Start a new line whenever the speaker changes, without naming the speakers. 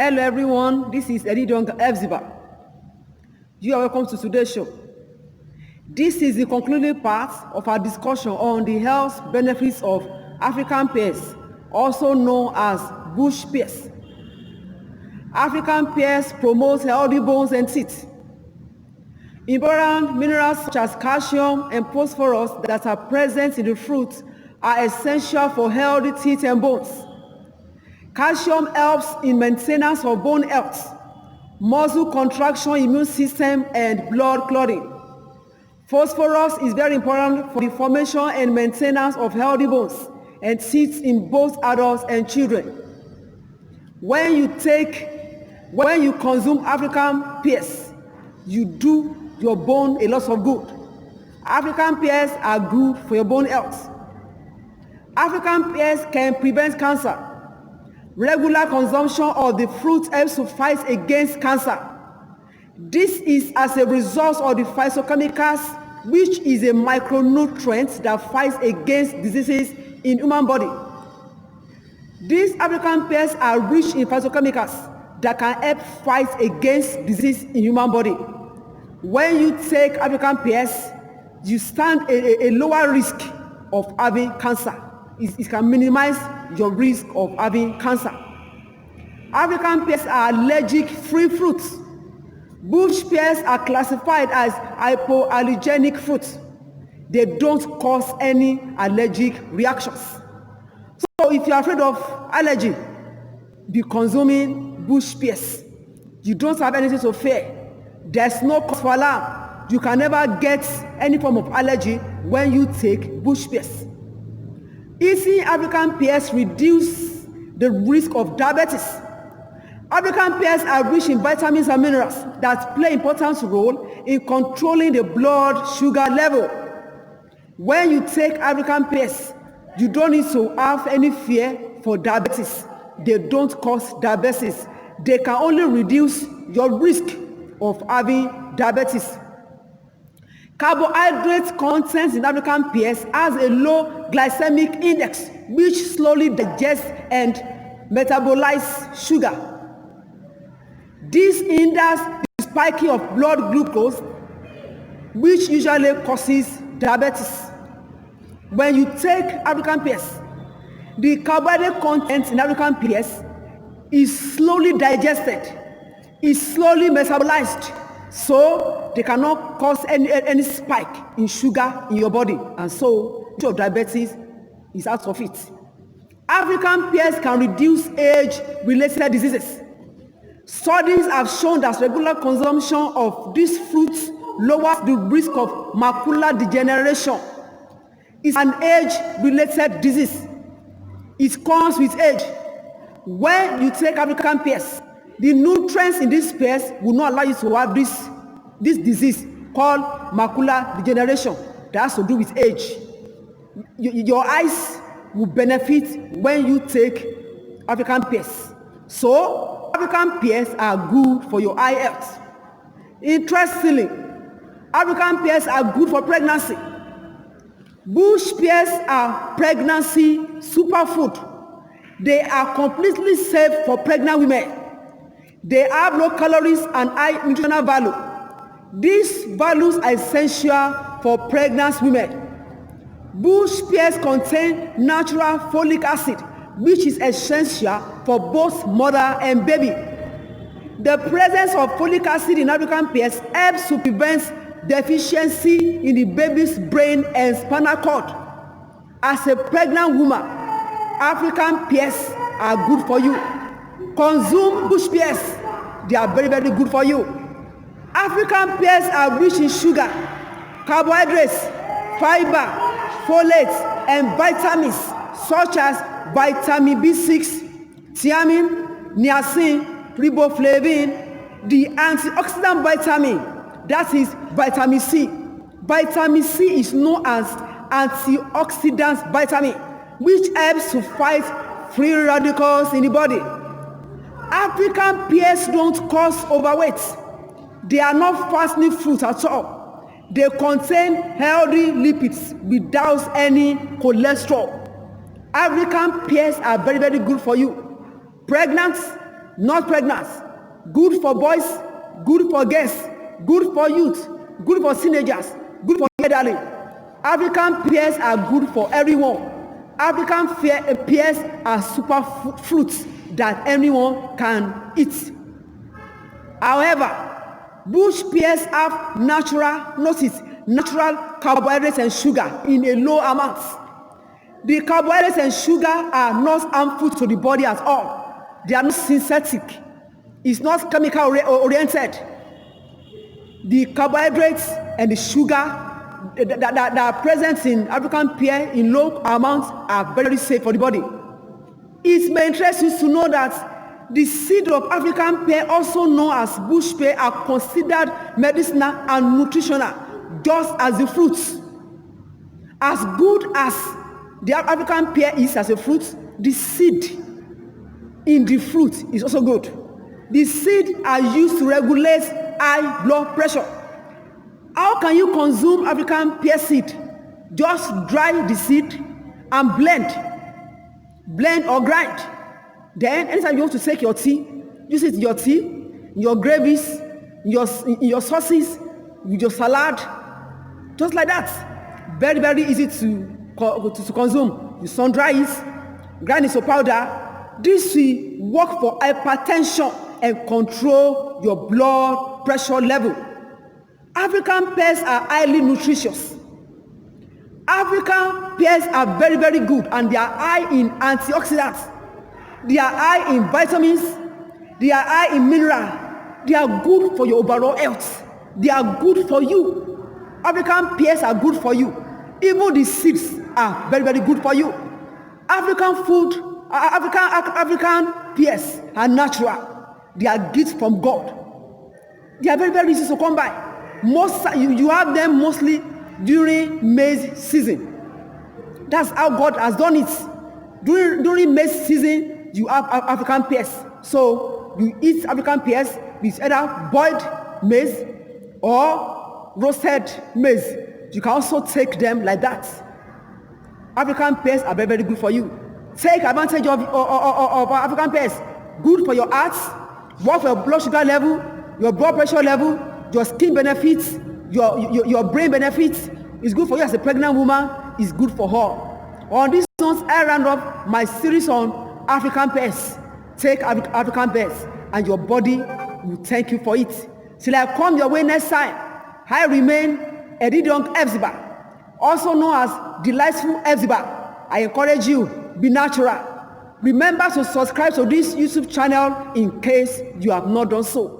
Hello everyone, this is Edidong Evziba. You are welcome to today's show. This is the concluding part of our discussion on the health benefits of African pears, also known as bush pears. African pears promote healthy bones and teeth. Important minerals such as calcium and phosphorus that are present in the fruit are essential for healthy teeth and bones. Calcium helps in maintenance of bone health, muscle contraction, immune system, and blood clotting. Phosphorus is very important for the formation and maintenance of healthy bones and teeth in both adults and children. When you consume African pears, you do your bone a lot of good. African pears are good for your bone health. African pears can prevent cancer. Regular consumption of the fruit helps to fight against cancer. This is as a result of the phytochemicals, which is a micronutrient that fights against diseases in human body. These African pears are rich in phytochemicals that can help fight against disease in human body. When you take African pears, you stand a lower risk of having cancer. It can minimize your risk of having cancer. African pears are allergic-free fruits. Bush pears are classified as hypoallergenic fruits. They don't cause any allergic reactions. So if you're afraid of allergy, be consuming bush pears. You don't have anything to fear. There's no cause for alarm. You can never get any form of allergy when you take bush pears. Eating African pears reduces the risk of diabetes. African pears are rich in vitamins and minerals that play an important role in controlling the blood sugar level. When you take African pears, you don't need to have any fear for diabetes. They don't cause diabetes. They can only reduce your risk of having diabetes. Carbohydrate content in African pears has a low glycemic index, which slowly digests and metabolizes sugar. This hinders the spiking of blood glucose, which usually causes diabetes. When you take African pears, the carbohydrate content in African pears is slowly digested, is slowly metabolized, so they cannot cause any spike in sugar in your body, and so your diabetes is out of it. African pears can reduce age-related diseases. Studies have shown that regular consumption of these fruits lowers the risk of macular degeneration. It's an age-related disease. It comes with age. When you take African pears, the nutrients in these pears will not allow you to have this disease called macular degeneration that has to do with age. Your eyes will benefit when you take African pears. So, African pears are good for your eye health. Interestingly, African pears are good for pregnancy. Bush pears are pregnancy superfood. They are completely safe for pregnant women. They have low calories and high nutritional value. These values are essential for pregnant women. Bush pears contain natural folic acid, which is essential for both mother and baby. The presence of folic acid in African pears helps to prevent deficiency in the baby's brain and spinal cord. As a pregnant woman, African pears are good for you. Consume bush pears. They are very, very good for you. African pears are rich in sugar, carbohydrates, fiber, folate, and vitamins such as vitamin B6, thiamine, niacin, riboflavin, the antioxidant vitamin, that is vitamin C. Vitamin C is known as antioxidant vitamin, which helps to fight free radicals in the body. African pears don't cause overweight. They are not fattening fruit at all. They contain healthy lipids without any cholesterol. African pears are very, very good for you. Pregnant, not pregnant, good for boys, good for girls, good for youth, good for teenagers, good for elderly. African pears are good for everyone. African pears are super fruits that anyone can eat. However, bush pears have natural carbohydrates and sugar in a low amount. The carbohydrates and sugar are not harmful to the body at all. They are not synthetic. It's not chemical oriented. The carbohydrates and the sugar that are present in African pear in low amounts are very safe for the body. It may interest you to know that the seed of African pear, also known as bush pear, are considered medicinal and nutritional, just as the fruits. As good as the African pear is as a fruit, the seed in the fruit is also good. The seeds are used to regulate high blood pressure. How can you consume African pear seed? Just dry the seed and blend or grind. Then anytime you want to take your tea, use it in your tea, in your gravies, in your sauces, with your salad, just like that. Very, very easy to consume. You sun dry it, grind it to powder. This will work for hypertension and control your blood pressure level. African pears are highly nutritious. African pears are very, very good, and they are high in antioxidants. They are high in vitamins. They are high in mineral. They are good for your overall health. They are good for you. African pears are good for you. Even the seeds are very, very good for you. African pears are natural. They are gifts from God. They are very, very easy to come by. You have them mostly during maize season. That's how God has done it. During maize season, you have African pears. So you eat African pears with either boiled maize or roasted maize. You can also take them like that. African pears are very, very good for you. Take advantage of African pears. Good for your heart, work for your blood sugar level, your blood pressure level, your skin benefits, your brain benefits. It's good for you as a pregnant woman. It's good for her. On this note, I round up my series on African pears. Take African pears, and your body will thank you for it. Till I come your way next time, I remain Edidong Epsiba, also known as Delightful Epsiba. I encourage you, be natural. Remember to subscribe to this YouTube channel in case you have not done so.